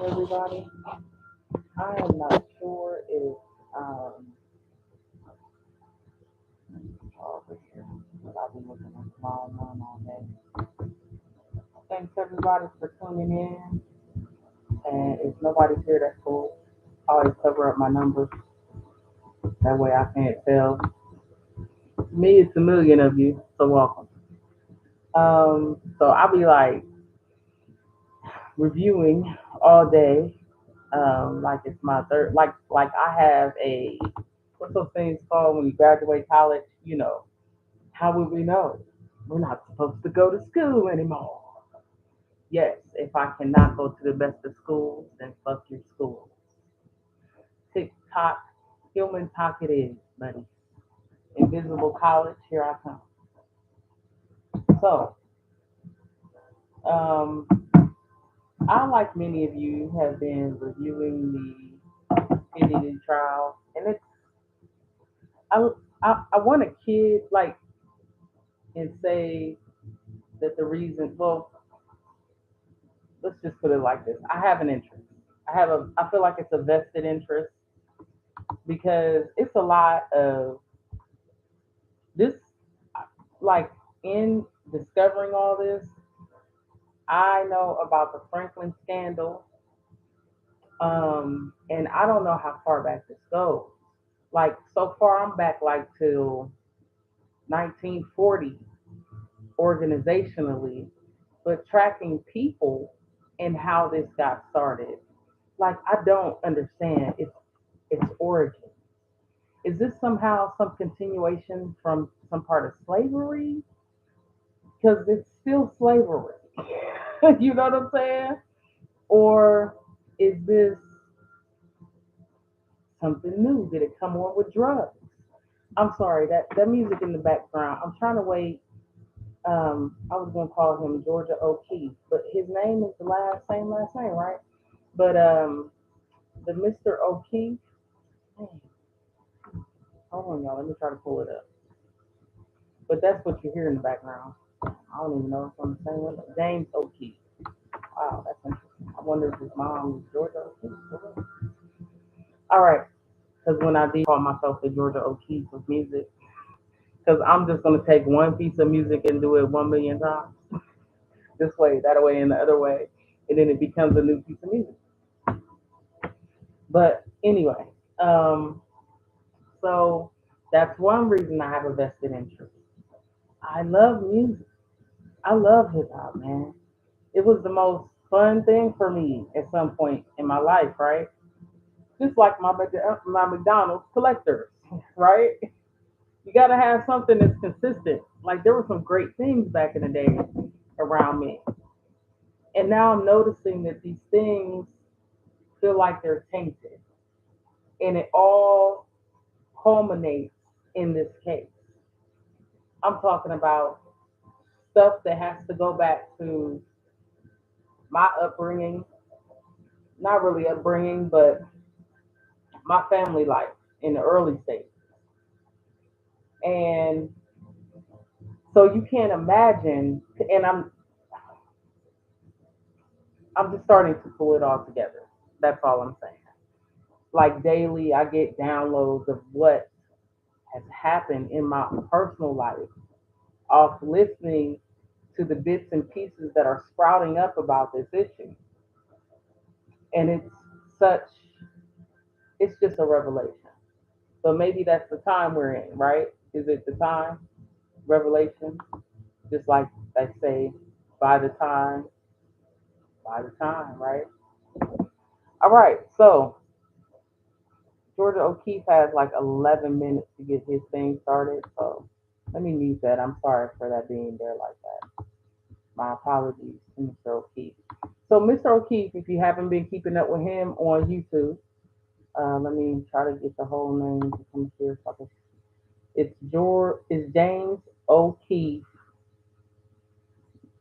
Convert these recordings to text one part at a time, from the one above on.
everybody. I am not sure if over here, but I'll be looking at the wrong one all day. Thanks everybody for tuning in. And if nobody's here, that's cool. I always cover up my numbers. That way I can't tell. Me, it's a million of you, so welcome. So I'll be like reviewing all day. Like it's my third. Like I have a what's those things called when you graduate college? How would we know? We're not supposed to go to school anymore. Yes, if I cannot go to the best of schools, then fuck your school. Tick tock, human talk it is, buddy. Invisible college, here I come. So, um, I, like many of you, have been reviewing the Diddy Trial, and I, I want to kid like and say that the reason, well, let's just put it like this: I have an interest. I feel like it's a vested interest because it's a lot of this, like in discovering all this, I know about the Franklin scandal, and I don't know how far back this goes. Like so far, I'm back like till 1940 organizationally, but tracking people and how this got started. Like I don't understand its origin. Is this somehow some continuation from some part of slavery? Because it's still slavery. You know what I'm saying? Or is this something new? Did it come on with drugs? I'm sorry, that music in the background. I'm trying to wait. I was gonna call him Georgia O'Keefe, but his name is the same last name, right? But the Mr. O'Keefe. Man, hold on, y'all. Let me try to pull it up. But that's what you hear in the background. I don't even know if I'm the same one. James O'Keefe. Wow, that's interesting. I wonder if his mom was Georgia O'Keefe. All right, because when I did call myself the Georgia O'Keefe of music, because I'm just gonna take one piece of music and do it 1 million times, this way, that way, and the other way, and then it becomes a new piece of music. But anyway, um, so that's one reason I have a vested interest. I love music. I love hip hop, man. It was the most fun thing for me at some point in my life, right? Just like my McDonald's collectors, right? You got to have something that's consistent. Like there were some great things back in the day around me, and now I'm noticing that these things feel like they're tainted, and it all culminates in this case. I'm talking about stuff that has to go back to my upbringing, not really upbringing, but my family life in the early stages. And so you can't imagine, and I'm just starting to pull it all together. That's all I'm saying. Like daily, I get downloads of what has happened in my personal life off listening to the bits and pieces that are sprouting up about this issue. And such, it's just a revelation. So maybe that's the time we're in, right? Is it the time? Revelation? Just like they say, by the time, by the time, right? All right, so Georgia O'Keefe has like 11 minutes to get his thing started. So let me mute that. I'm sorry for that being there like that. My apologies to Mr. O'Keefe. So Mr. O'Keefe, if you haven't been keeping up with him on YouTube, let me try to get the whole name to come here. It's James O'Keefe.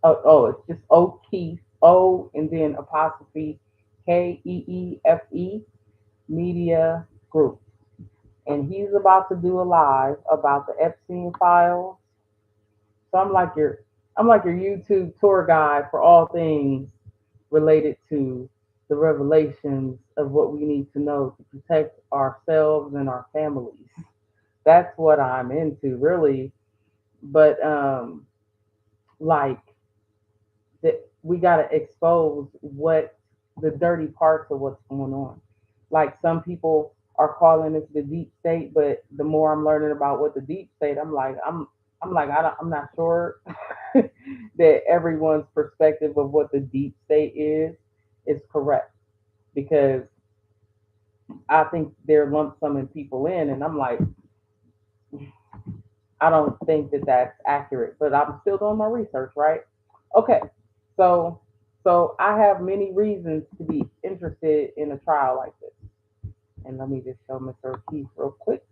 It's just O'Keefe, O and then apostrophe Keefe Media Group. And he's about to do a live about the Epstein files. So I'm like your YouTube tour guide for all things related to the revelations of what we need to know to protect ourselves and our families. That's what I'm into, really. But like that, we gotta expose what the dirty parts of what's going on. Like some people are calling this the deep state, but the more I'm learning about what the deep state, I'm like I'm not sure that everyone's perspective of what the deep state is correct because I think they're lump summing people in, and I'm like, I don't think that that's accurate, but I'm still doing my research, right? Okay, so I have many reasons to be interested in a trial like this, and let me just show Mr. O'Keefe real quick,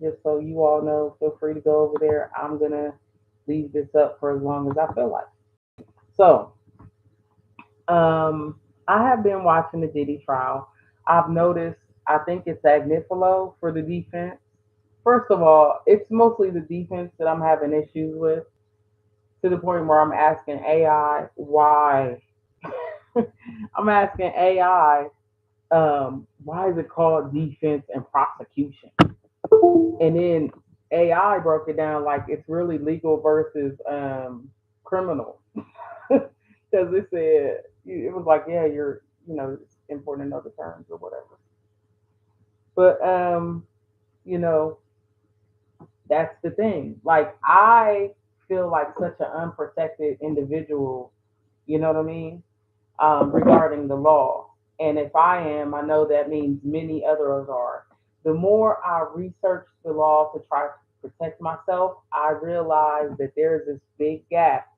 just so you all know. Feel free to go over there. I'm gonna leave this up for as long as I feel like. So, I have been watching the Diddy trial. I've noticed. I think it's Agnifilo for the defense. First of all, it's mostly the defense that I'm having issues with to the point where I'm asking AI why. I'm asking AI, why is it called defense and prosecution? And then AI broke it down like it's really legal versus criminal. Because it said, it was like, yeah, it's important to know the terms or whatever. But, you know, that's the thing. Like, I feel like such an unprotected individual, you know what I mean? Regarding the law. And if I am, I know that means many others are. The more I research the law to try to protect myself, I realize that there's this big gap,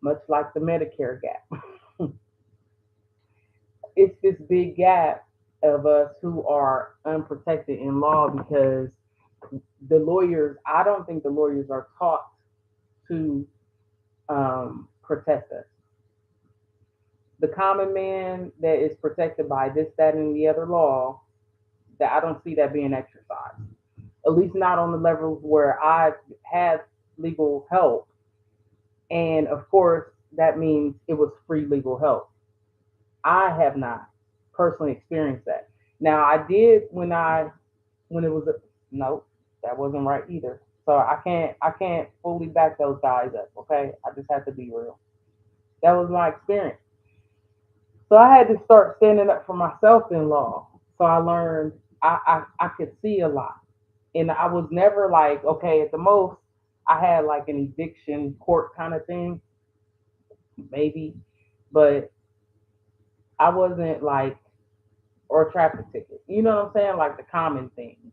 much like the Medicare gap. It's this big gap of us who are unprotected in law because the lawyers, I don't think the lawyers are taught to protect us. The common man that is protected by this, that, and the other law, that I don't see that being exercised. At least not on the levels where I've had legal help. And of course, that means it was free legal help. I have not personally experienced that. Now I did when it was no, that wasn't right either. So I can't fully back those guys up. Okay, I just have to be real. That was my experience. So I had to start standing up for myself in law. So I learned I could see a lot. And I was never like, okay, at the most, I had like an eviction court kind of thing, maybe, but I wasn't like, or a traffic ticket. You know what I'm saying? Like the common things.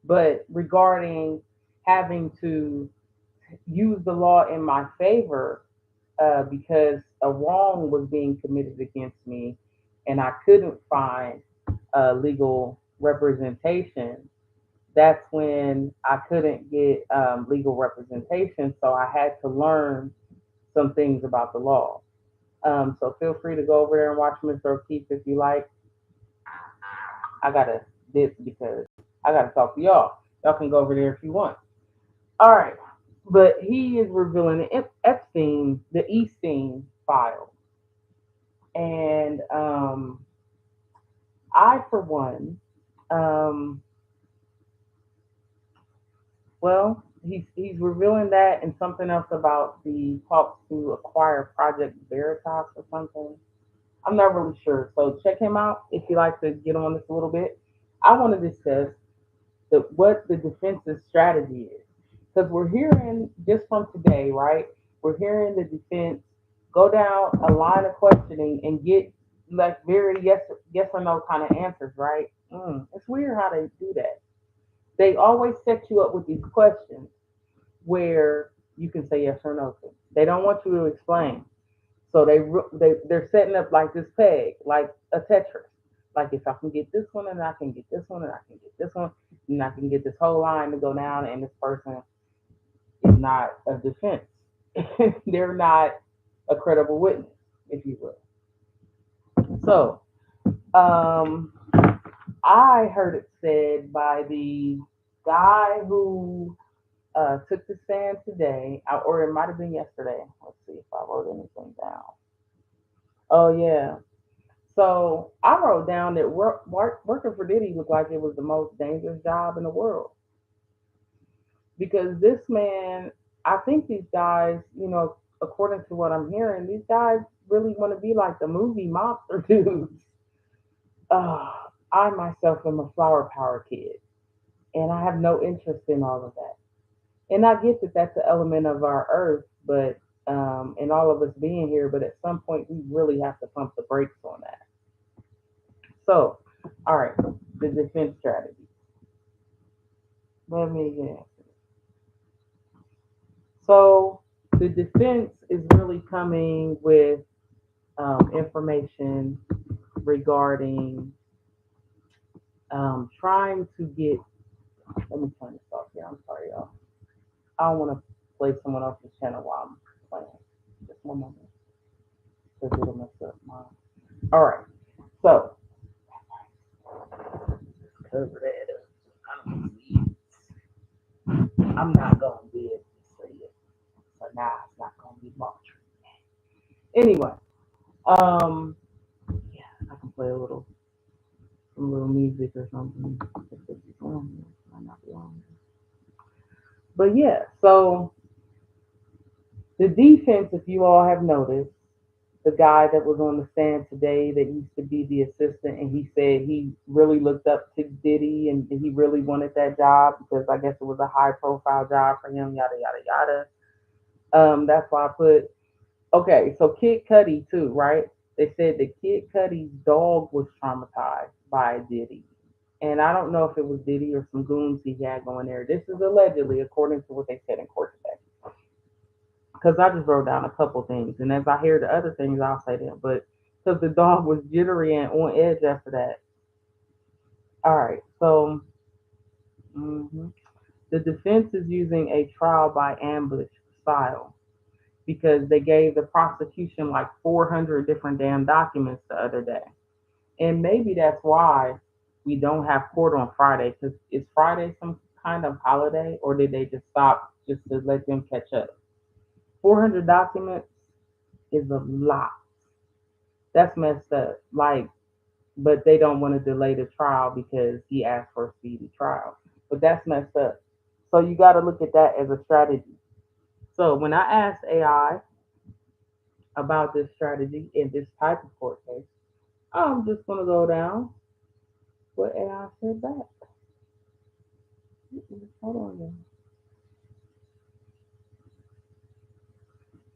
But regarding having to use the law in my favor because a wrong was being committed against me and I couldn't find legal representation, that's when I couldn't get legal representation. So I had to learn some things about the law. So feel free to go over there and watch Mr. O'Keefe if you like. I gotta dip because I gotta talk to y'all. Y'all can go over there if you want. All right. But he is revealing the Epstein, the Epstein file. And I, for one, um, well, he's revealing that and something else about the talks to acquire Project Veritas or something. I'm not really sure. So check him out if you like to get on this a little bit. I want to discuss what the defense's strategy is. Because we're hearing just from today, right? We're hearing the defense go down a line of questioning and get like very yes or no kind of answers, right? It's weird how they do that. They always set you up with these questions where you can say yes or no to. They don't want you to explain. So they're setting up like this peg, like a Tetris. Like if I can get this one and I can get this one and I can get this one and I can get this whole line to go down and this person is not a defense. They're not a credible witness, if you will. So um, I heard it said by the guy who took the stand today, or it might have been yesterday. Let's see if I wrote anything down. Oh yeah. So I wrote down that working for Diddy looked like it was the most dangerous job in the world because this man, I think these guys, according to what I'm hearing, these guys really want to be like the movie mobster dudes. Uh, I myself am a flower power kid, and I have no interest in all of that. And I get that that's an element of our earth, but and all of us being here, but at some point we really have to pump the brakes on that. So, all right, the defense strategy. Let me get. So the defense is really coming with information regarding trying to get. Let me turn this off here. I'm sorry, y'all. I don't want to play someone else's channel while I'm playing. Just one moment, because it'll mess up mine. All right. So cover that up. I don't see it. I'm not gonna be able to see it. So now it's not gonna be much. Anyway, um, yeah, I can play some little music or something. If this is on here, might not be on here. But yeah, so the defense, if you all have noticed, the guy that was on the stand today that used to be the assistant, and he said he really looked up to Diddy and he really wanted that job because I guess it was a high profile job for him, yada yada yada. That's why I put okay. So Kid Cudi too, right? They said that Kid Cudi's dog was traumatized by Diddy, and I don't know if it was Diddy or some goons he had going there. This is allegedly, according to what they said in court today. Because I just wrote down a couple things, and as I hear the other things, I'll say them. But because the dog was jittery and on edge after that. All right, so the defense is using a trial by ambush style because they gave the prosecution like 400 different damn documents the other day, and maybe that's why we don't have court on Friday. Because is Friday some kind of holiday, or did they just stop just to let them catch up? 400 documents is a lot. That's messed up. Like, but they don't want to delay the trial because he asked for a speedy trial. But that's messed up. So you got to look at that as a strategy. So when I asked AI about this strategy in this type of court case, I'm just gonna go down what AI said back. Hold on,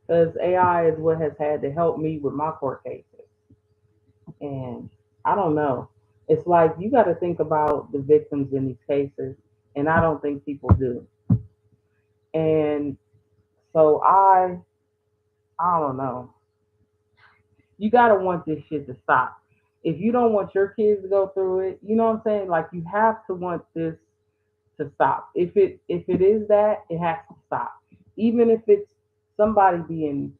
because AI is what has had to help me with my court cases, and I don't know. It's like you got to think about the victims in these cases, and I don't think people do. And so I don't know. You gotta want this shit to stop. If you don't want your kids to go through it, you know what I'm saying? Like you have to want this to stop. If it is that, it has to stop. Even if it's somebody being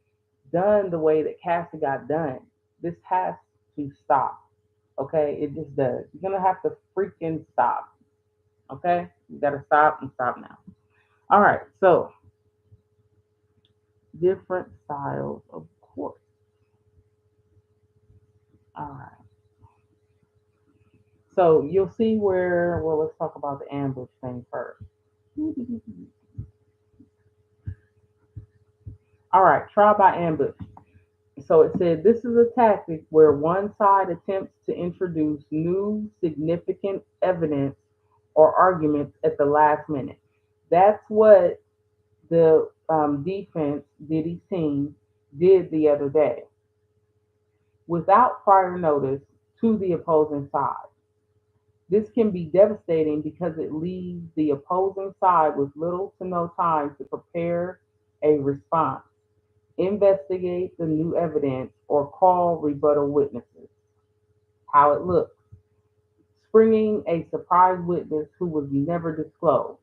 done the way that Cassie got done, this has to stop. Okay? It just does. You're gonna have to freaking stop. Okay? You gotta stop and stop now. All right, so different styles of court. All right. So you'll see where, well, let's talk about the ambush thing first. All right, trial by ambush. So it said this is a tactic where one side attempts to introduce new significant evidence or arguments at the last minute. That's what the defense, Diddy's team, did the other day without prior notice to the opposing side. This can be devastating because it leaves the opposing side with little to no time to prepare a response, investigate the new evidence, or call rebuttal witnesses. How it looks: springing a surprise witness who was never disclosed,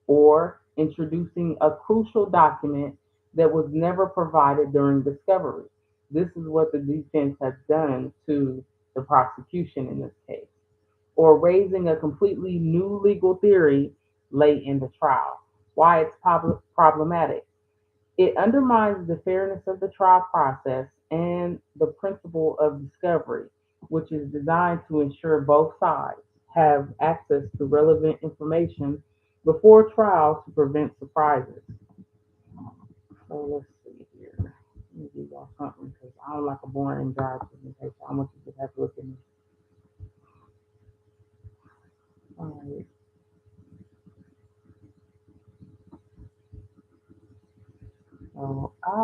or introducing a crucial document that was never provided during discovery. This is what the defense has done to the prosecution in this case, or raising a completely new legal theory late in the trial. Why it's problematic. It undermines the fairness of the trial process and the principle of discovery, which is designed to ensure both sides have access to relevant information before trial to prevent surprises. So let's see here. Let me give y'all something because I don't like a boring dry presentation. I want you to have to look at me. All right. So I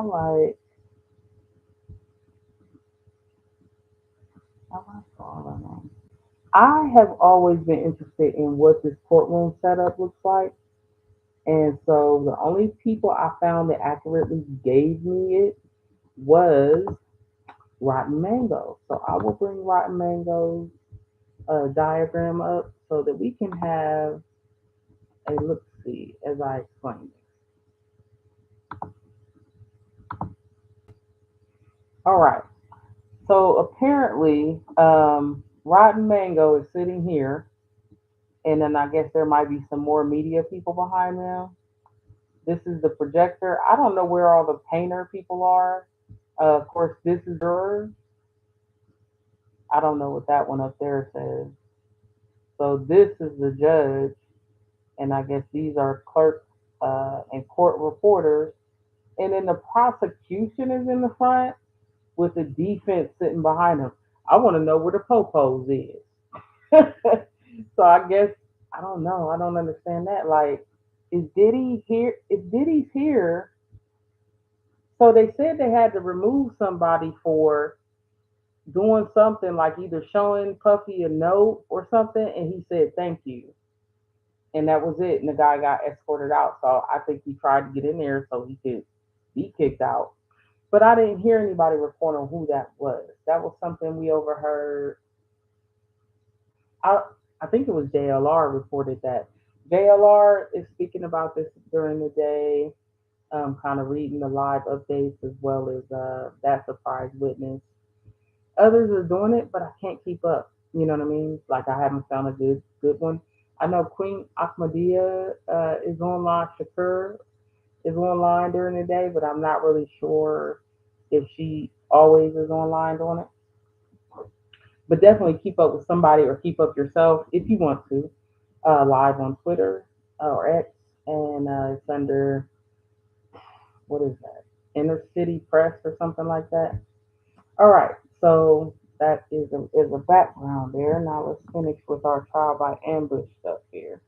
don't know. I have always been interested in what this courtroom setup looks like. And so the only people I found that accurately gave me it was Rotten Mango. So I will bring Rotten Mango's diagram up so that we can have a look see as I explain it. All right. So apparently, Rotten Mango is sitting here, and then I guess there might be some more media people behind them. This is the projector. I don't know where all the painter people are. Of course, this is jurors. I don't know what that one up there says. So this is the judge, and I guess these are clerks and court reporters. And then the prosecution is in the front with the defense sitting behind them. I want to know where the popos is. So I guess I don't know. I don't understand that. Like, is Diddy here? If Diddy's here, so they said they had to remove somebody for doing something like either showing Puffy a note or something, and he said thank you, and that was it. And the guy got escorted out. So I think he tried to get in there so he could be kicked out. But I didn't hear anybody report on who that was. That was something we overheard. I I think it was JLR reported that. JLR is speaking about this during the day, kind of reading the live updates as well as that surprise witness. Others are doing it, but I can't keep up. You know what I mean? Like I haven't found a good one. I know Queen Ahmadiyya is online. Shakur is online during the day, but I'm not really sure if she always is online doing it. But definitely keep up with somebody or keep up yourself if you want to. Live on Twitter or X, and it's under what is that? Inner City Press or something like that. All right, so that is a background there. Now let's finish with our trial by ambush stuff here.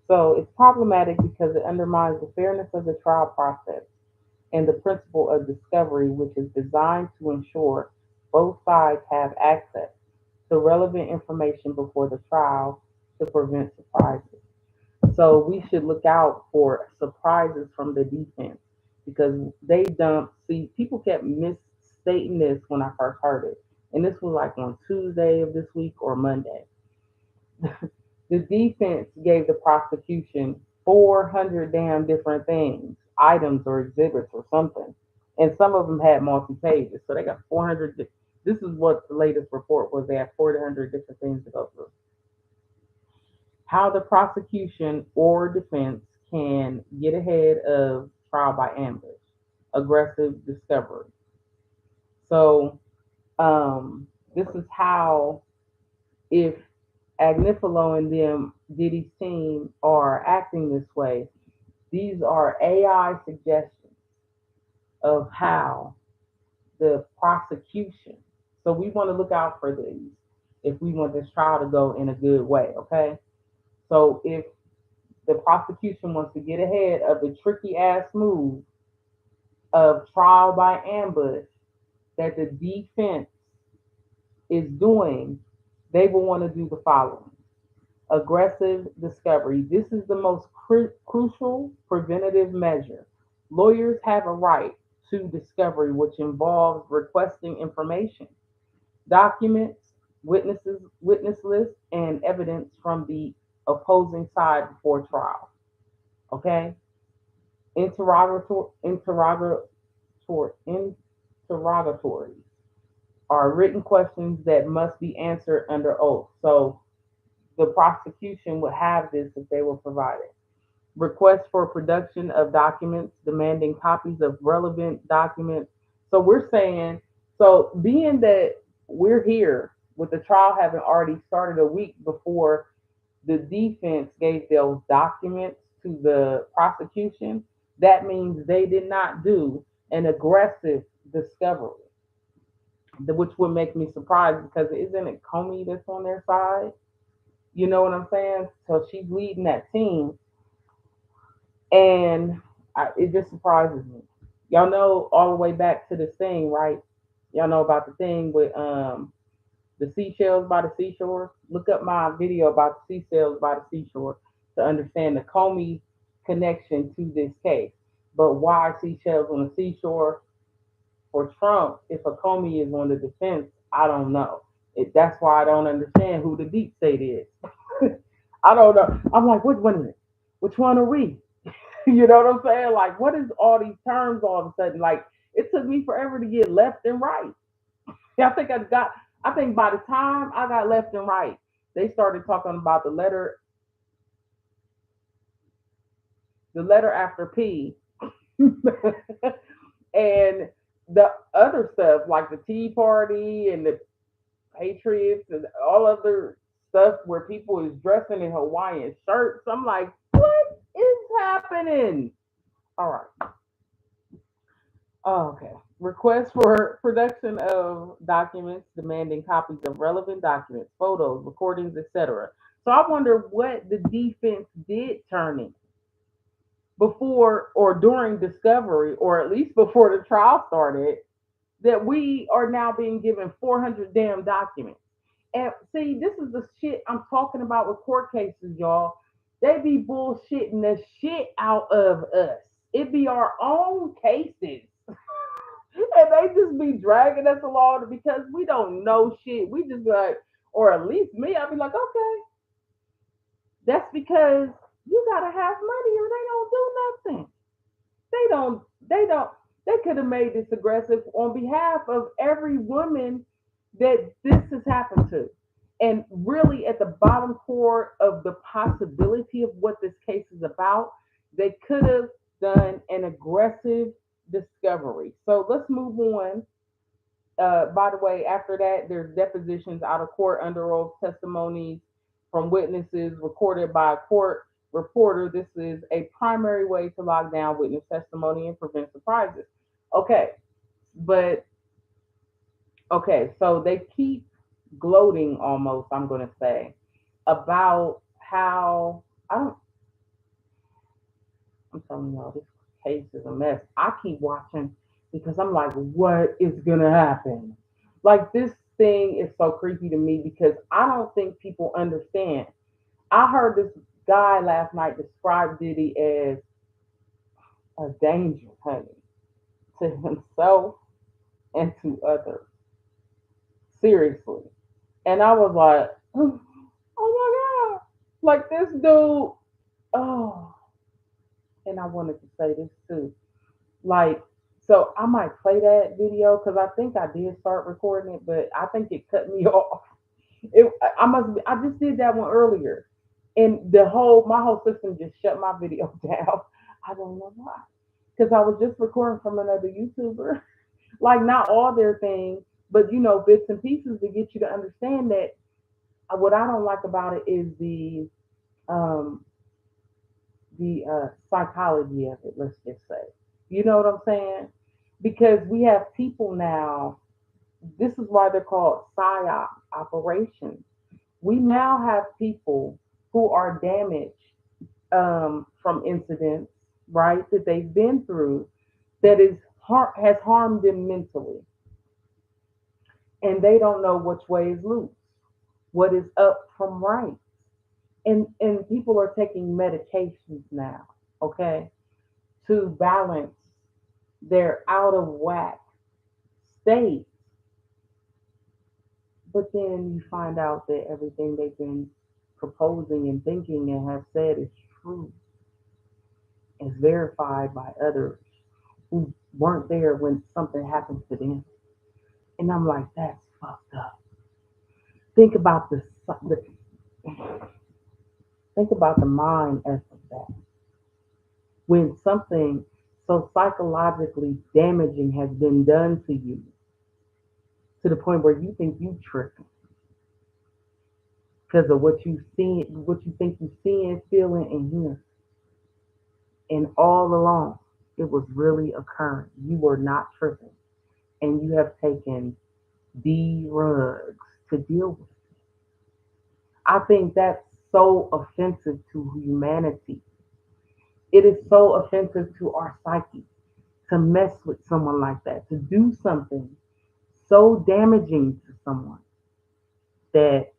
So it's problematic because it undermines the fairness of the trial process and the principle of discovery, which is designed to ensure both sides have access to relevant information before the trial to prevent surprises. So we should look out for surprises from the defense because they don't see people kept misstating this when I first heard it. And this was like on Tuesday of this week or Monday. The defense gave the prosecution 400 damn different things, items or exhibits or something. And some of them had multi pages. So they got 400. This is what the latest report was. They had 400 different things to go through. How the prosecution or defense can get ahead of trial by ambush, aggressive discovery. So this is how, if Agnifilo and them, Diddy's team, are acting this way, these are AI suggestions of how the prosecution. So we want to look out for these if we want this trial to go in a good way, okay? So if the prosecution wants to get ahead of the tricky ass move of trial by ambush that the defense is doing, they will want to do the following: aggressive discovery. This is the most crucial preventative measure. Lawyers have a right to discovery, which involves requesting information, documents, witness lists, and evidence from the opposing side before trial. Okay? Interrogatories are written questions that must be answered under oath. So the prosecution would have this if they were provided. Request for production of documents, demanding copies of relevant documents So we're saying, so being that we're here with the trial having already started a week before the defense gave those documents to the prosecution, that means they did not do an aggressive discovery, which would make me surprised because isn't it Comey that's on their side? You know what I'm saying? So she's leading that team, and it just surprises me. Y'all know all the way back to this thing, right? Y'all know about the thing with the seashells by the seashore. Look up my video about the seashells by the seashore to understand the Comey connection to this case. But why seashells on the seashore for Trump if a Comey is on the defense? I don't know. That's why I don't understand who the deep state is. I don't know. I'm like, which one is it? Which one are we? You know what I'm saying? Like, what is all these terms all of a sudden? Like, it took me forever to get left and right. Yeah, I think by the time I got left and right, they started talking about the letter after P, and the other stuff like the Tea Party and the Patriots and all other stuff where people is dressing in Hawaiian shirts. I'm like, what is happening? All right. Oh, okay. Request for production of documents demanding copies of relevant documents, photos, recordings, etc. So I wonder what the defense did turn in before or during discovery, or at least before the trial started, that we are now being given 400 damn documents. And see, this is the shit I'm talking about with court cases, y'all. They be bullshitting the shit out of us. It be our own cases. And they just be dragging us along because we don't know shit. We just like, or at least me, I'll be like, okay, that's because you gotta have money or they don't do nothing. They don't, they don't, they could have made this aggressive on behalf of every woman that this has happened to. And really, at the bottom core of the possibility of what this case is about, they could have done an aggressive discovery. So let's move on. By the way, after that, there's depositions out of court under oath, testimonies from witnesses recorded by a court reporter. This is a primary way to lock down witness testimony and prevent surprises. Okay, but okay, so they keep gloating almost, I'm going to say, about how I don't. I'm telling y'all, this case is a mess. I keep watching because I'm like, what is gonna happen? Like this thing is so creepy to me because I don't think people understand. I heard this guy last night describe Diddy as a danger, honey, to himself and to others. Seriously. And I was like, oh my God. Like this dude, oh, and I wanted to say this too. Like, so I might play that video because I think I did start recording it, but I think it cut me off. I must be, I just did that one earlier, and my whole system just shut my video down. I don't know why, because I was just recording from another YouTuber, like not all their things, but bits and pieces to get you to understand that. What I don't like about it is um the psychology of it. Let's just say, you know what I'm saying? Because we have people now. This is why they're called psyop operations. We now have people who are damaged from incidents, right, that they've been through, that has harmed them mentally, and they don't know which way is loose, what is up from right, and people are taking medications now, okay, to balance their out of whack state. But then you find out that everything they've been proposing and thinking and have said is true, is verified by others who weren't there when something happened to them. And I'm like, that's fucked up. Think about the think about the mind as of that. When something So psychologically damaging has been done to you to the point where you think you tripping because of what you see, what you think you seeing, feeling, and hearing. And all along, it was really occurring. You were not tripping, and you have taken drugs to deal with. I think that's so offensive to humanity. It is so offensive to our psyche to mess with someone like that, to do something so damaging to someone that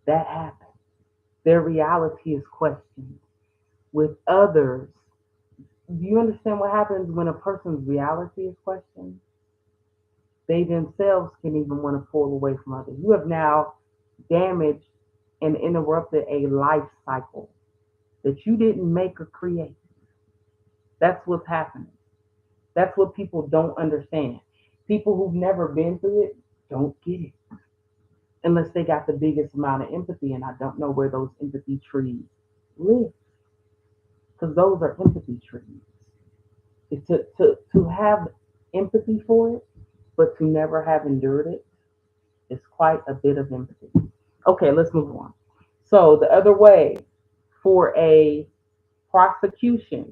that happens. Their reality is questioned. With others, do you understand what happens when a person's reality is questioned? They themselves can even want to pull away from others. You have now damaged and interrupted a life cycle that you didn't make or create. That's what's happening. That's what people don't understand. People who've never been through it don't get it unless they got the biggest amount of empathy. And I don't know where those empathy trees live because those are empathy trees. It's to have empathy for it, but to never have endured it is quite a bit of empathy. Okay, let's move on. So the other way for a prosecution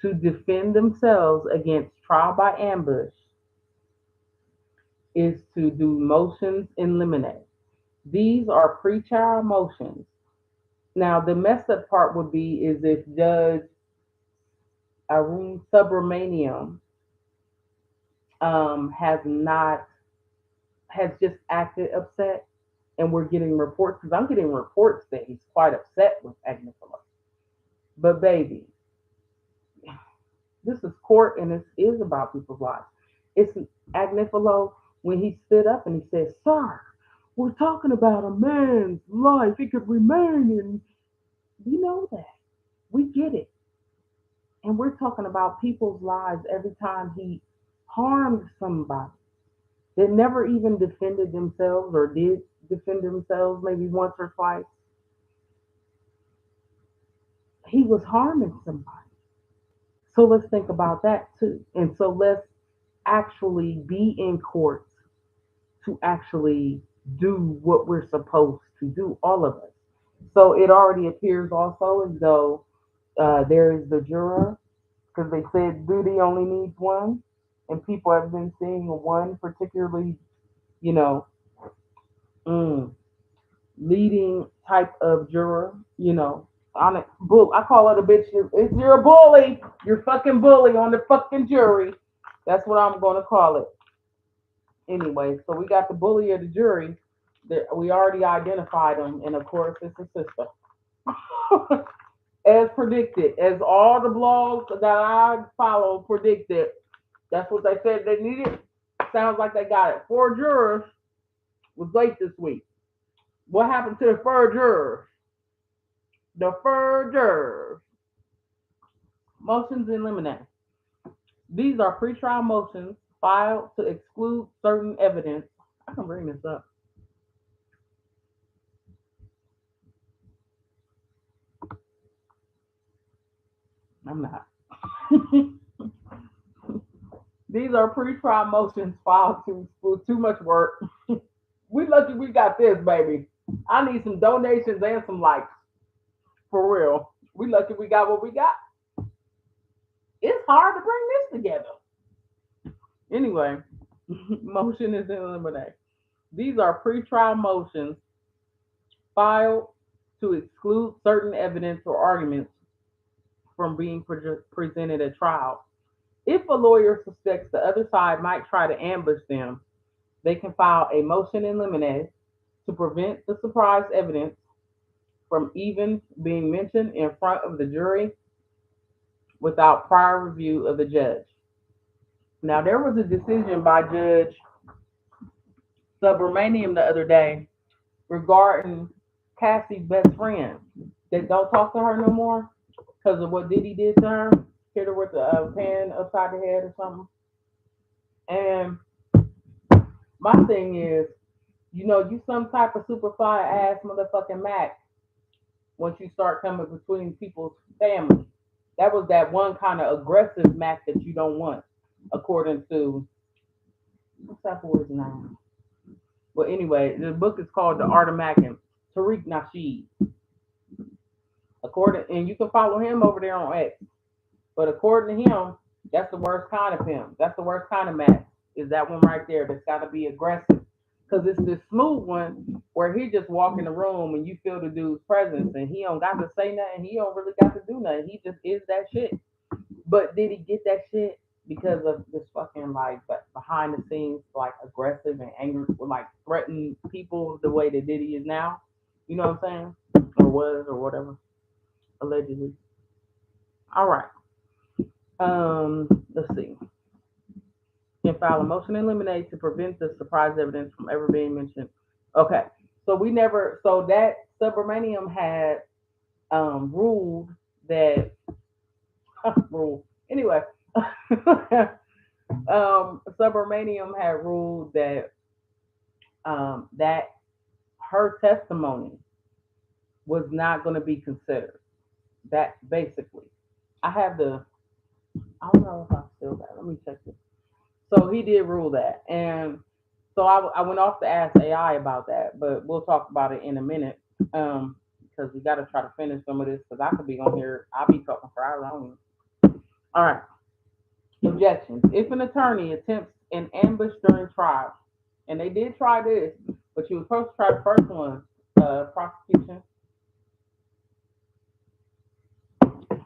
to defend themselves against trial by ambush is to do motions in limine. These are pre-trial motions. Now, the messed up part would be is if Judge Arun Subramaniam has not has just acted upset, and we're getting reports because I'm getting reports that he's quite upset with Agnifilo. But baby, this is court and this is about people's lives. It's Agnifilo when he stood up and he said, "Sir, we're talking about a man's life. He could remain in." We know that. We get it. And we're talking about people's lives every time he harmed somebody that never even defended themselves or did defend themselves maybe once or twice. He was harming somebody. So let's think about that too. And so let's actually be in court to actually do what we're supposed to do, all of us. So it already appears also as though there is the juror, because they said duty only needs one, and people have been seeing one particularly, you know, mm, leading type of juror, on it. Bull, I call it a bitch. If you're a bully, you're fucking bully on the fucking jury. That's what I'm gonna call it. Anyway, so we got the bully of the jury. That we already identified him, and of course, it's a sister. As predicted, as all the blogs that I follow predicted, that's what they said they needed. Sounds like they got it. 4 jurors was late this week. What happened to the 4 jurors? The 4 jurors. Motions in limine. These are pretrial motions filed to exclude certain evidence. I can bring this up. I'm not. These are pretrial motions filed to exclude too much work. We lucky we got this, baby. I need some donations and some likes. For real. We lucky we got what we got. It's hard to bring this together. Anyway, motion is in limine. These are pretrial motions filed to exclude certain evidence or arguments from being presented at trial. If a lawyer suspects the other side might try to ambush them, they can file a motion in limine to prevent the surprise evidence from even being mentioned in front of the jury without prior review of the judge. Now, there was a decision by Judge Subramaniam the other day regarding Cassie's best friend that don't talk to her no more because of what Diddy did to her, hit her with a pan upside the head or something. And my thing is, you some type of super fly ass motherfucking Mac once you start coming between people's family. That was that one kind of aggressive Mac that you don't want, according to what's that boy's name? Well, anyway, the book is called The Art of Mac and Tariq Nasheed. According, and you can follow him over there on X. But according to him, that's the worst kind of him. That's the worst kind of Mac. Is that one right there? That's got to be aggressive. Because it's this smooth one where he just walk in the room and you feel the dude's presence and he don't got to say nothing. He don't really got to do nothing. He just is that shit. But did he get that shit because of this fucking like behind the scenes like aggressive and angry, like threatening people the way that Diddy is now? You know what I'm saying? Or was or whatever, allegedly. All right. Let's see. Can file a motion to eliminate to prevent the surprise evidence from ever being mentioned. Okay. So we never. So that Subramaniam had ruled that rule anyway. Subramaniam had ruled that that her testimony was not going to be considered. That basically, I have the. I don't know if I still got. Let me check this. So he did rule that, and so I went off to ask AI about that, but we'll talk about it in a minute. Because we got to try to finish some of this because I could be on here. I'll be talking for hours. I don't know. All right. Objections. If an attorney attempts an ambush during trial, and they did try this, but you were supposed to try the first one, prosecution.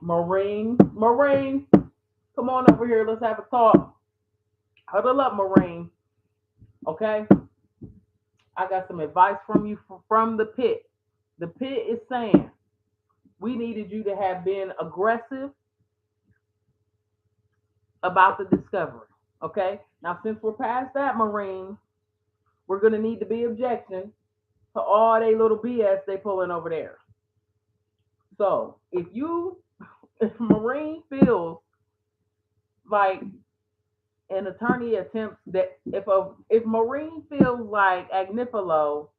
Marine, come on over here. Let's have a talk. Huddle up, Marine. Okay? I got some advice from you from the pit. The pit is saying we needed you to have been aggressive about the discovery. Okay? Now, since we're past that, Marine, we're going to need to be objection to all they little BS they pulling over there. So, if Marine feels like an attorney attempts that, if Marine feels like Agnifilo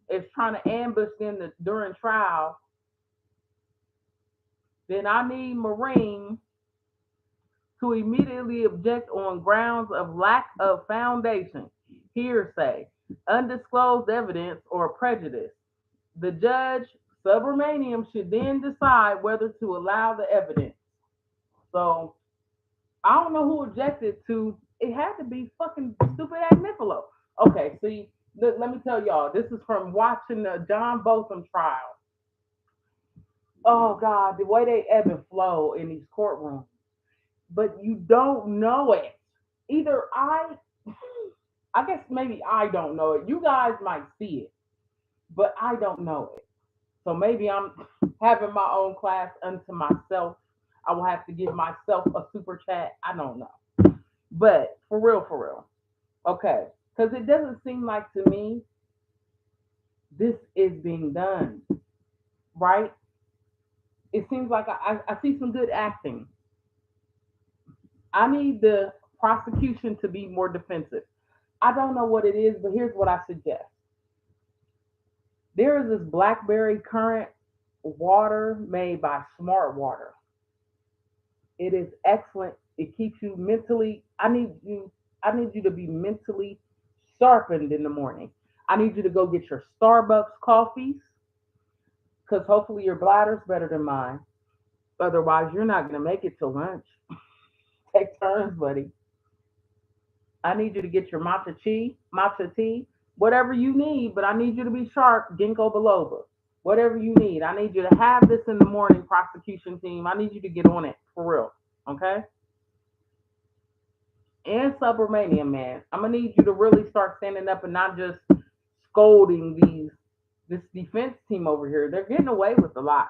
is trying to ambush them during trial, then I need Marine to immediately object on grounds of lack of foundation, hearsay, undisclosed evidence, or prejudice. The judge, Subramaniam, should then decide whether to allow the evidence. So I don't know who objected to. It had to be fucking stupid Agnifilo. Okay, see, let me tell y'all. This is from watching the John Botham trial. Oh God, the way they ebb and flow in these courtrooms, but you don't know it. Either I guess maybe I don't know it. You guys might see it, but I don't know it. So maybe I'm having my own class unto myself. I will have to give myself a super chat. I don't know. But for real, for real. Okay. Because it doesn't seem like to me this is being done, right? It seems like I see some good acting. I need the prosecution to be more defensive. I don't know what it is, but here's what I suggest. There is this blackberry currant water made by Smart Water. It is excellent. It keeps you mentally. I need you to be mentally sharpened in the morning. I need you to go get your Starbucks coffees because hopefully your bladder's better than mine. Otherwise, you're not gonna make it till lunch. Take turns, buddy. I need you to get your matcha tea, whatever you need, but I need you to be sharp, ginkgo biloba. Whatever you need. I need you to have this in the morning, prosecution team. I need you to get on it for real. Okay? And Subramania, man. I'm gonna need you to really start standing up and not just scolding this defense team over here. They're getting away with a lot.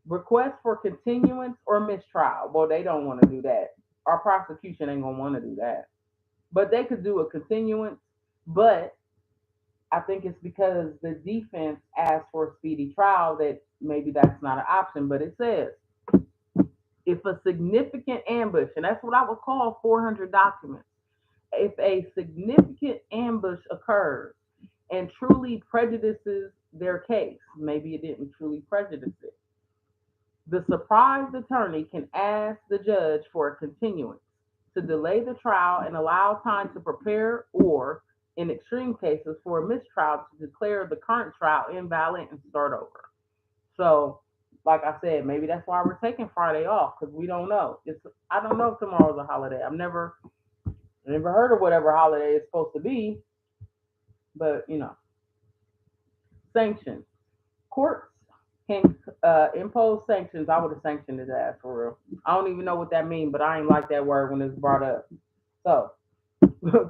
Request for continuance or mistrial. Well, they don't want to do that. Our prosecution ain't gonna want to do that. But they could do a continuance, but I think it's because the defense asked for a speedy trial that maybe that's not an option. But it says if a significant ambush, and that's what I would call 400 documents, if a significant ambush occurs and truly prejudices their case, maybe it didn't truly prejudice it, The surprised attorney can ask the judge for a continuance to delay the trial and allow time to prepare or, in extreme cases, for a mistrial to declare the current trial invalid and start over. So, like I said, maybe that's why we're taking Friday off because we don't know. I don't know if tomorrow's a holiday. I've never heard of whatever holiday it's supposed to be, but sanctions. Courts can impose sanctions. I would have sanctioned his ass for real. I don't even know what that means, but I ain't like that word when it's brought up. So,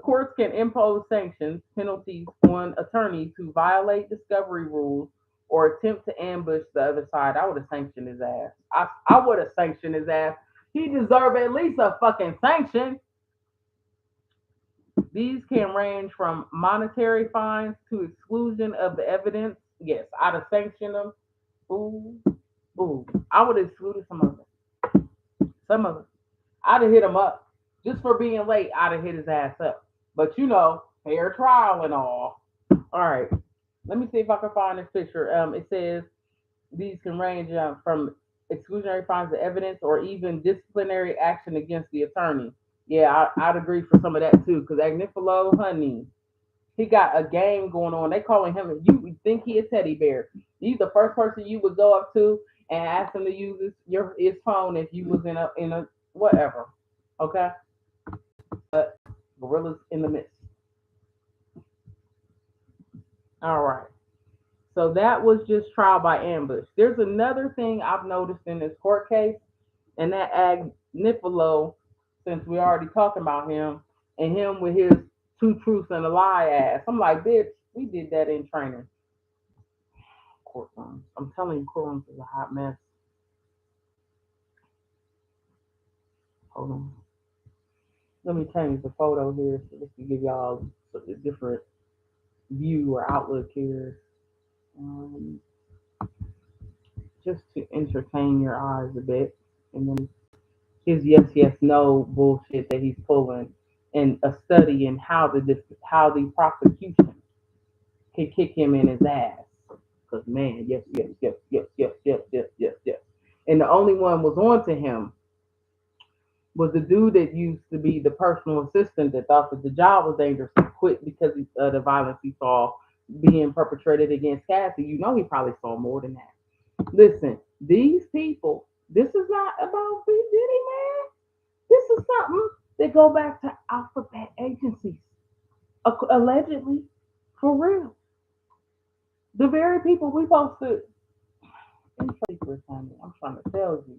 courts can impose sanctions, penalties on attorneys who violate discovery rules or attempt to ambush the other side. I would have sanctioned his ass. I would have sanctioned his ass. He deserved at least a fucking sanction. These can range from monetary fines to exclusion of the evidence. Yes, I'd have sanctioned them. Ooh, ooh. I would have excluded some of them. Some of them. I'd have hit him up. Just for being late, I'd have hit his ass up. But fair trial and all. All right. Let me see if I can find this picture. It says these can range from exclusionary fines of evidence or even disciplinary action against the attorney. Yeah, I'd agree for some of that too. Because Agnifilo, honey, he got a game going on. They calling him. You would think he a teddy bear. He's the first person you would go up to and ask him to use his phone if you was in a whatever. Okay, but gorillas in the midst. All right. So that was just trial by ambush. There's another thing I've noticed in this court case, and that Agnifilo, since we already talking about him, and him with his two truths and a lie ass. I'm like, bitch, we did that in training. Courtrooms. I'm telling you, courtrooms is a hot mess. Hold on. Let me change the photo here so this can give y'all a different view or outlook here. Um, just to entertain your eyes a bit. And then his yes, yes, no bullshit that he's pulling, and a study in how the prosecution can kick him in his ass. Cause man, yes, yes, yes, yes, yes, yes, yes, yes, yes. And the only one was on to him was the dude that used to be the personal assistant that thought that the job was dangerous and quit because of the violence he saw being perpetrated against Cassie. He probably saw more than that. Listen, these people, this is not about Big Diddy, man. This is something that go back to alphabet agencies, allegedly, for real. The very people we supposed to. I'm trying to tell you.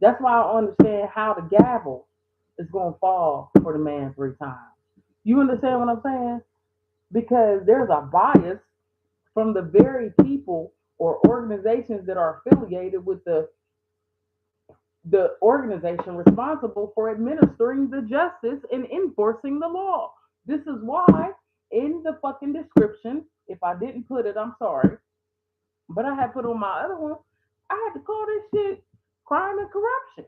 That's why I understand how the gavel is going to fall for the man 3 times. You understand what I'm saying? Because there's a bias from the very people or organizations that are affiliated with the organization responsible for administering the justice and enforcing the law. This is why in the fucking description, if I didn't put it, I'm sorry, but I had put on my other one, I had to call this shit crime and corruption.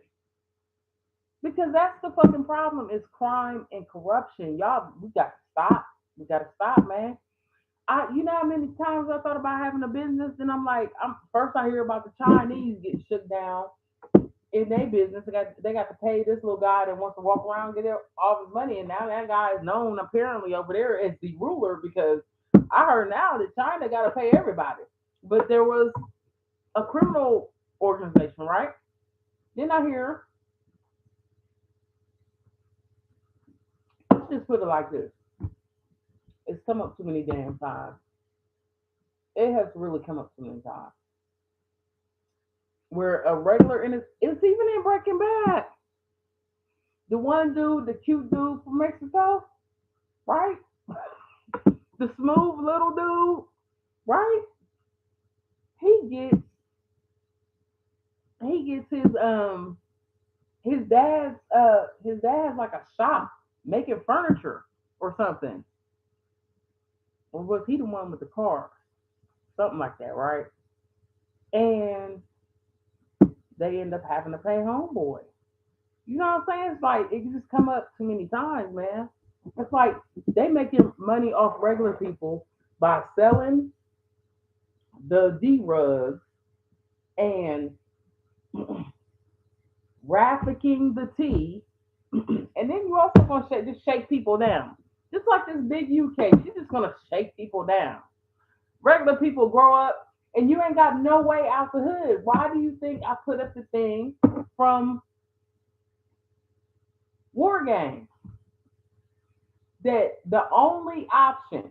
Because that's the fucking problem is crime and corruption. Y'all, we got to stop. We got to stop, man. You know how many times I thought about having a business, and I'm like, first I hear about the Chinese getting shut down in their business. They got to pay this little guy that wants to walk around and get all his money, and now that guy is known apparently over there as the ruler because I heard now that China got to pay everybody. But there was a criminal organization, right? Then I hear, let's just put it like this: it's come up too many damn times. It has really come up too many times where a regular, and it's even in Breaking Bad. The one dude, the cute dude from Mexico, right? The smooth little dude, right? He gets his dad's like a shop making furniture or something. Or was he the one with the car? Something like that, right? And they end up having to pay homeboy. You know what I'm saying? It's like it just come up too many times, man. It's like they making money off regular people by selling the D rugs and trafficking the tea, and then you also gonna just shake people down. Just like this big U case, you're just gonna shake people down. Regular people grow up and you ain't got no way out the hood. Why do you think I put up the thing from War Games that the only option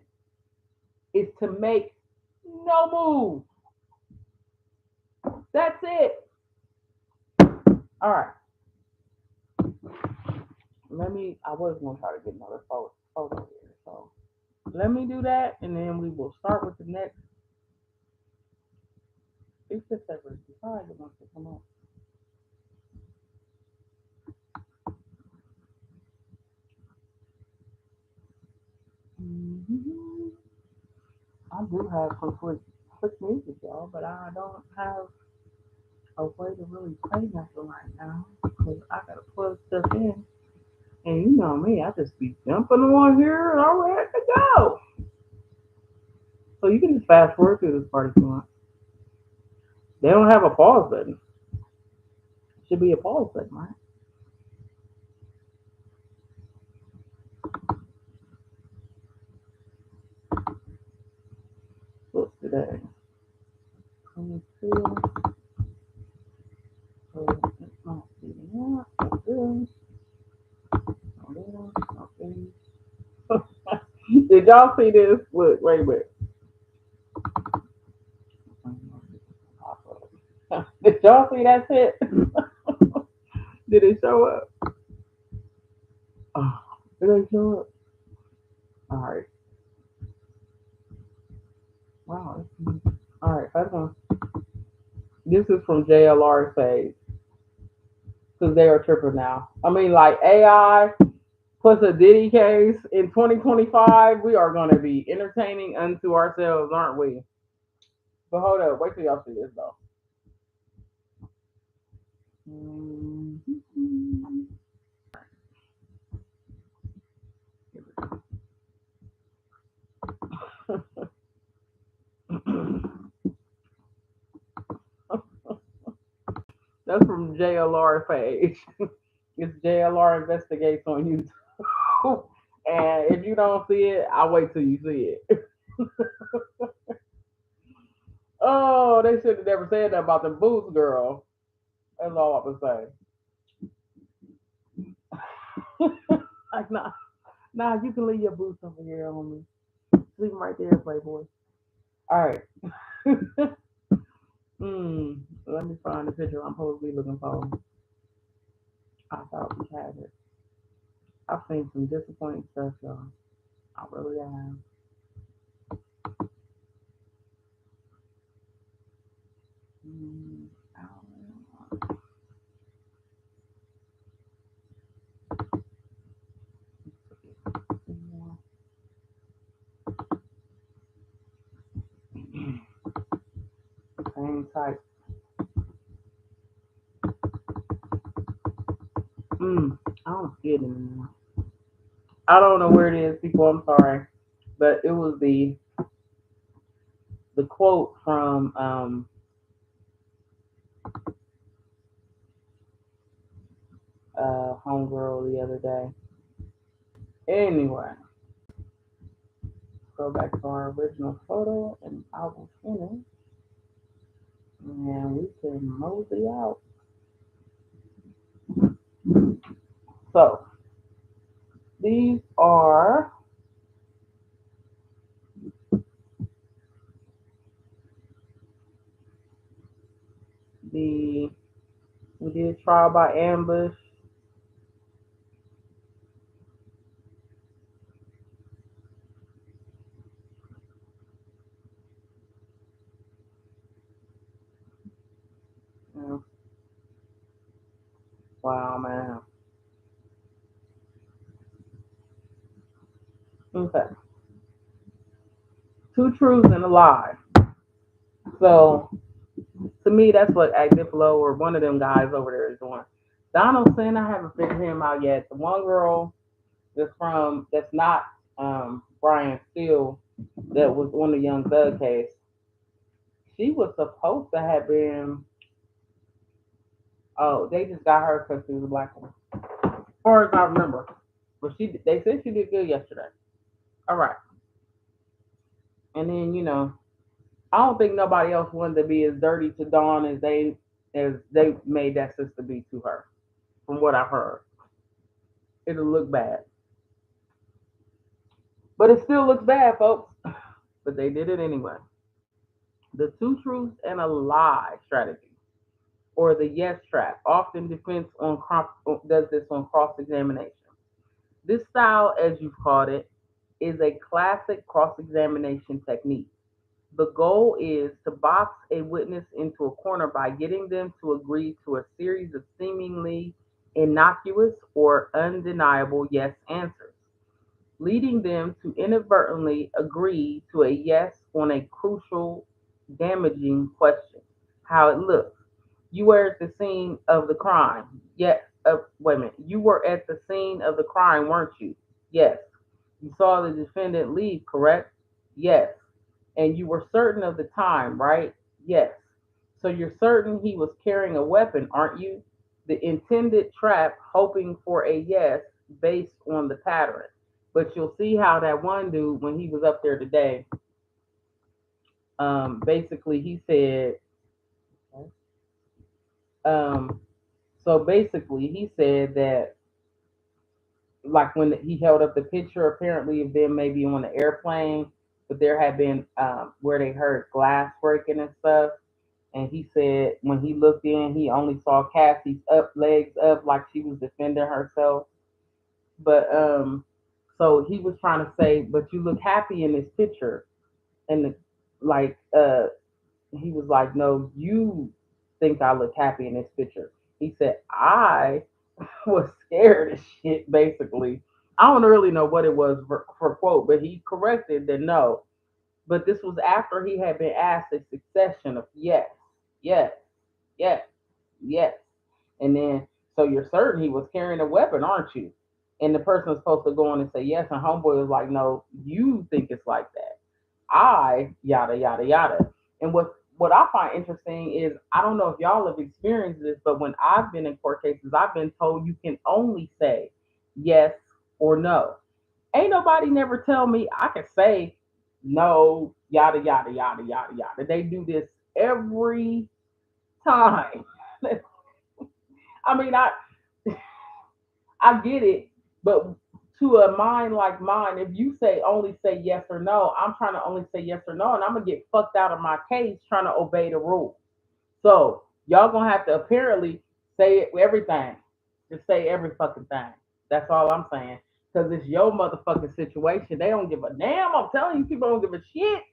is to make no move? That's it. All right. I was going to try to get another photo here. So let me do that and then we will start with the next. It's just that we're decided wants to come up. Mm-hmm. I do have some quick music, y'all, but I don't have a way to really play nothing right now because I gotta plug stuff in. And you know me, I just be jumping on here and I'm ready to go. So you can just fast forward through this part if you want. They don't have a pause button. Should be a pause button, right? What's today? 22. So it's not speeding up. Not this. Not this. Not this. Did y'all see this? Look, wait a minute. Did y'all see that shit? Did it show up? Oh, did it show up? All right. Wow. All right. Hold on. This is from JLR Sage because they are tripping now. I mean, like AI plus a Diddy case in 2025, we are going to be entertaining unto ourselves, aren't we? But hold up. Wait till y'all see this, though. Mhm. That's from JLR page. It's JLR Investigates on YouTube. And if you don't see it, I'll wait till you see it. Oh, they should have never said that about the boots, girl. That's all I would say. Like, nah, you can leave your boots over here on me. Leave them right there, Playboy. All right. Let me find the picture I'm supposed to be looking for. I thought we had it. I've seen some disappointing stuff, y'all. I really have. Mm, I don't know. Same type. I don't see it anymore. I don't know where it is, people. I'm sorry, but it was the quote from homegirl the other day. Anyway, go back to our original photo, and I will finish, and we can mosey out. So these are the we did trial by ambush. Yeah. Wow, man. Okay, two truths and a lie. So to me, that's what Active Flow or one of them guys over there is doing. Donaldson, I haven't figured him out yet. The one girl that's not Brian Steele that was on the Young Thug case, she was supposed to have been Oh, they just got her because she was a black woman, as far as I remember. But they said she did good yesterday. All right, and then I don't think nobody else wanted to be as dirty to Dawn as they made that sister be to her. From what I've heard, it'll look bad, but it still looks bad, folks. But they did it anyway. The two truths and a lie strategy, or the yes trap, often does this on cross examination. This style, as you've called it, is a classic cross examination technique. The goal is to box a witness into a corner by getting them to agree to a series of seemingly innocuous or undeniable yes answers, leading them to inadvertently agree to a yes on a crucial, damaging question. How it looks. You were at the scene of the crime. Yes. Wait a minute. You were at the scene of the crime, weren't you? Yes. You saw the defendant leave, correct? Yes. And you were certain of the time, right? Yes. So you're certain he was carrying a weapon, aren't you? The intended trap, hoping for a yes based on the pattern. But you'll see how that one dude, when he was up there today, basically he said, um, so basically he said that, like when he held up the picture, apparently of them maybe on the airplane, but there had been where they heard glass breaking and stuff. And he said when he looked in, he only saw Cassie's legs up, like she was defending herself. But so he was trying to say, but you look happy in this picture, and like he was like, no, you think I look happy in this picture. He said I was scared as shit. Basically, I don't really know what it was for quote, but he corrected that no. But this was after he had been asked a succession of yes, yes, yes, yes. And then, so you're certain he was carrying a weapon, aren't you? And the person was supposed to go on and say yes. And homeboy was like, no, you think it's like that. I, yada, yada, yada. And what I find interesting is, I don't know if y'all have experienced this, but when I've been in court cases, I've been told you can only say yes or no. Ain't nobody never tell me I can say no, yada, yada, yada, yada, yada. They do this every time. I mean, I get it, but to a mind like mine, if you say only say yes or no, I'm trying to only say yes or no, and I'm gonna get fucked out of my case trying to obey the rules. So y'all gonna have to apparently say everything. Just say every fucking thing. That's all I'm saying. Cause it's your motherfucking situation. They don't give a damn. I'm telling you, people don't give a shit.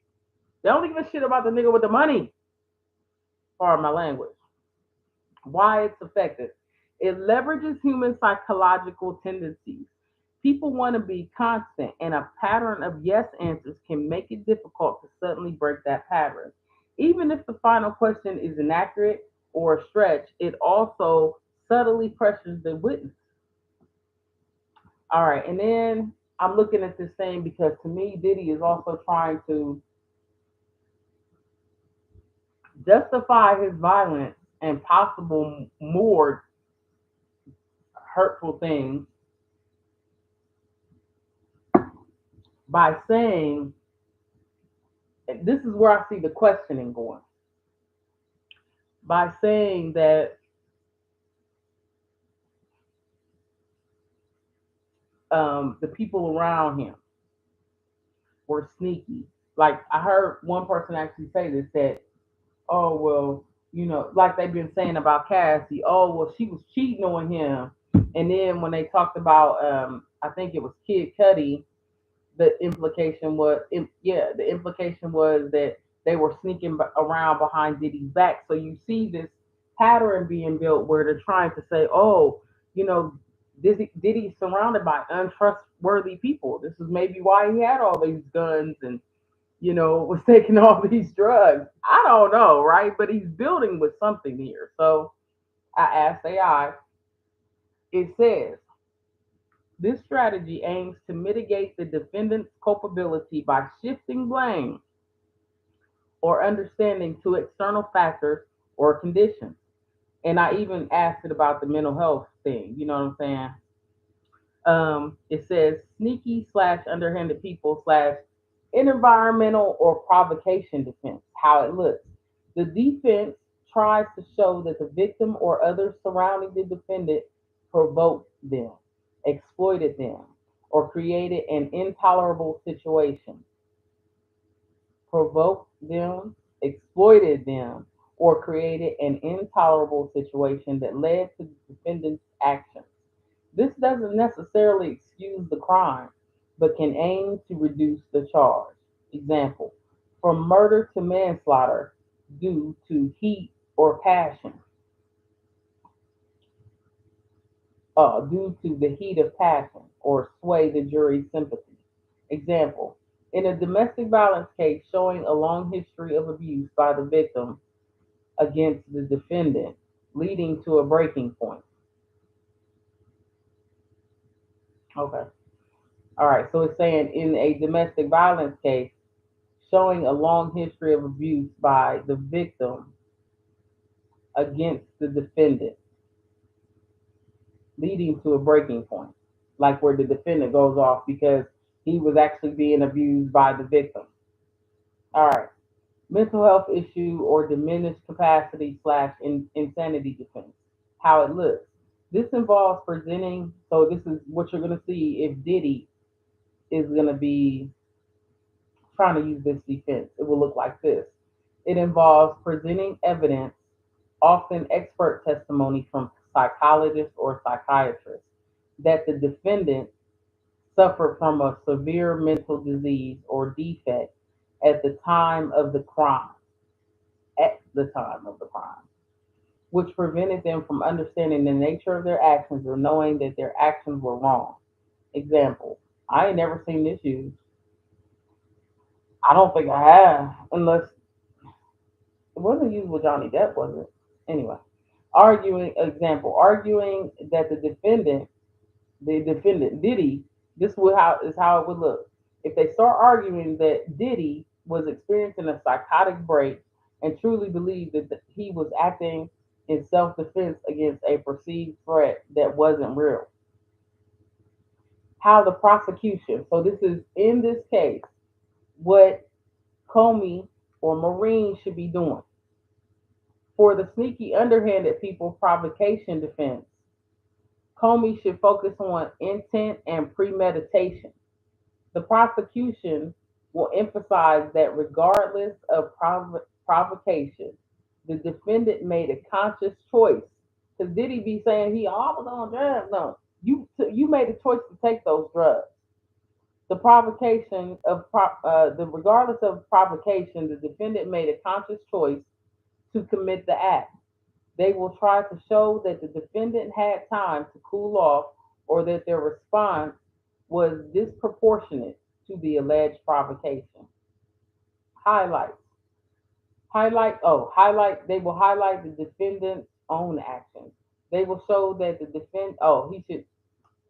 They don't give a shit about the nigga with the money. Pardon my language. Why it's effective. It leverages human psychological tendencies. People want to be constant, and a pattern of yes answers can make it difficult to suddenly break that pattern. Even if the final question is inaccurate or a stretch, it also subtly pressures the witness. All right, and then I'm looking at this thing because to me, Diddy is also trying to justify his violence and possible more hurtful things by saying, this is where I see the questioning going, by saying that the people around him were sneaky. Like I heard one person actually say this, that, oh well, like they've been saying about Cassie, oh well, she was cheating on him. And then when they talked about, I think it was Kid Cudi, the implication was that they were sneaking around behind Diddy's back. So you see this pattern being built where they're trying to say, oh, you know, Diddy's surrounded by untrustworthy people. This is maybe why he had all these guns and was taking all these drugs. I don't know, right? But he's building with something here. So I asked AI. It says this strategy aims to mitigate the defendant's culpability by shifting blame or understanding to external factors or conditions. And I even asked it about the mental health thing. You know what I'm saying? It says sneaky slash underhanded people slash environmental or provocation defense. How it looks. The defense tries to show that the victim or others surrounding the defendant provoked them, exploited them, or created an intolerable situation. Provoked them, exploited them, or created an intolerable situation that led to the defendant's actions. This doesn't necessarily excuse the crime, but can aim to reduce the charge. Example, from murder to manslaughter due to heat or passion, due to the heat of passion, or sway the jury's sympathy. Example, in a domestic violence case showing a long history of abuse by the victim against the defendant, leading to a breaking point. Okay. All right. So it's saying in a domestic violence case, showing a long history of abuse by the victim against the defendant, leading to a breaking point, like where the defendant goes off because he was actually being abused by the victim. All right. Mental health issue or diminished capacity slash insanity defense. How it looks. This involves presenting, so this is what you're going to see if Diddy is going to be trying to use this defense. It will look like this. It involves presenting evidence, often expert testimony from psychologists or psychiatrists, that the defendant suffered from a severe mental disease or defect at the time of the crime, at the time of the crime, which prevented them from understanding the nature of their actions or knowing that their actions were wrong. Example, I ain't never seen this used. I don't think I have, unless it wasn't used with Johnny Depp, was it? Anyway, arguing that the defendant Diddy, this would how is how it would look. If they start arguing that Diddy was experiencing a psychotic break and truly believed that he was acting in self-defense against a perceived threat that wasn't real. How the prosecution, so this is in this case, what Comey or Marine should be doing. For the sneaky, underhanded people provocation defense, Comey should focus on intent and premeditation. The prosecution will emphasize that regardless of provocation, the defendant made a conscious choice. Because Diddy be saying he always on drugs. No, you made a choice to take those drugs. The provocation of the regardless of provocation, the defendant made a conscious choice to commit the act. They will try to show that the defendant had time to cool off or that their response was disproportionate to the alleged provocation. Highlights. They will highlight the defendant's own actions. They will show that the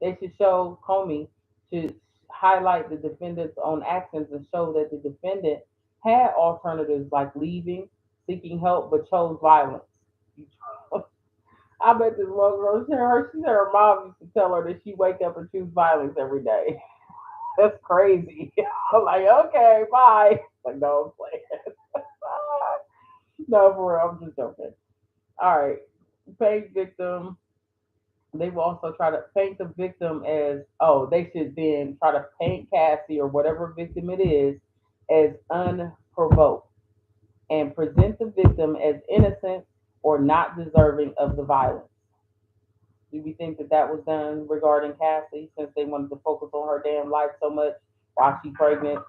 they should show Comey should highlight the defendant's own actions and show that the defendant had alternatives like leaving, seeking help, but chose violence. I bet this little girl, she said her mom used to tell her that she wake up and choose violence every day. That's crazy. I'm like, okay, bye. Like, no, I'm playing. No, for real, I'm just joking. All right, paint victim. They will also try to paint the victim as, oh, they should then try to paint Cassie or whatever victim it is as unprovoked and present the victim as innocent or not deserving of the violence. Do we think that that was done regarding Cassie since they wanted to focus on her damn life so much while she's pregnant?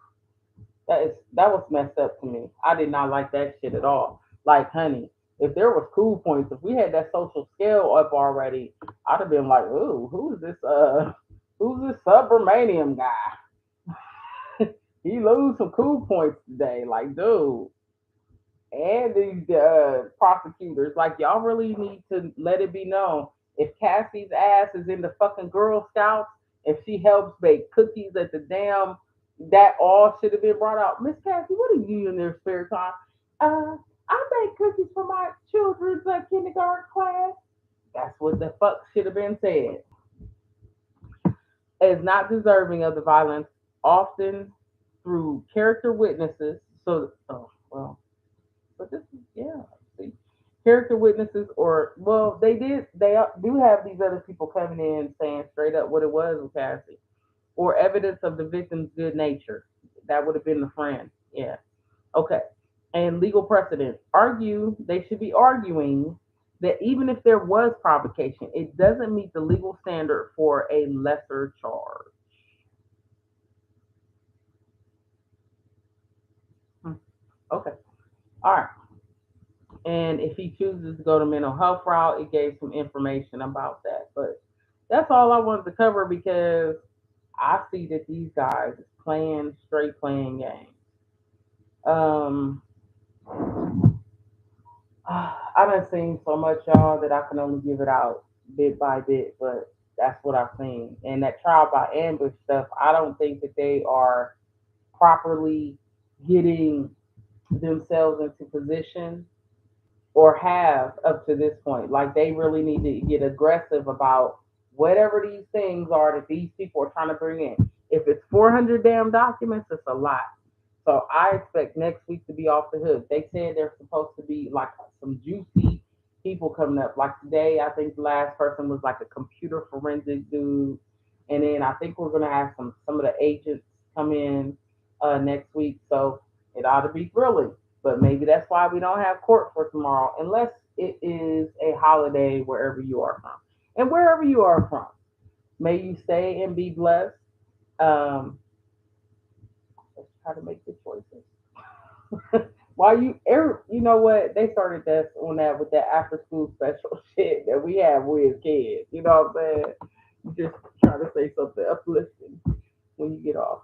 That was messed up to me. I did not like that shit at all. Like, honey, if there was cool points, if we had that social scale up already, I'd have been like, ooh, who's this subromanium guy? He lose some cool points today. Like, dude, and these prosecutors. Like, y'all really need to let it be known if Cassie's ass is in the fucking Girl Scouts, if she helps bake cookies at the damn, that all should have been brought out. Miss Cassie, what do you do in their spare time? Uh, I make cookies for my children's kindergarten class. That's what the fuck should have been said. Is not deserving of the violence, often through character witnesses. So, oh, well, but this is, yeah, see. Character witnesses, or, well, they do have these other people coming in saying straight up what it was with Cassie, or evidence of the victim's good nature. That would have been the friend. Yeah. Okay. And legal precedent they should be arguing that even if there was provocation, it doesn't meet the legal standard for a lesser charge. Hmm. Okay. All right. And if he chooses to go to mental health route, it gave some information about that. But that's all I wanted to cover because I see that these guys is playing straight playing games. Um, I done seen so much, y'all, that I can only give it out bit by bit, but that's what I've seen. And that trial by ambush stuff, I don't think that they are properly getting themselves into position or have up to this point. Like they really need to get aggressive about whatever these things are that these people are trying to bring in. If it's 400 damn documents, it's a lot. So I expect next week to be off the hook. They said there's supposed to be like some juicy people coming up. Like today, I think the last person was like a computer forensic dude, and then I think we're gonna have some of the agents come in next week. So it ought to be thrilling. But maybe that's why we don't have court for tomorrow, unless it is a holiday wherever you are from. And wherever you are from, may you stay and be blessed. Um, let's try to make good choices. Why you know what? They started that on that with that after school special shit that we have with kids. You know what I'm saying? You just try to say something uplifting when you get off.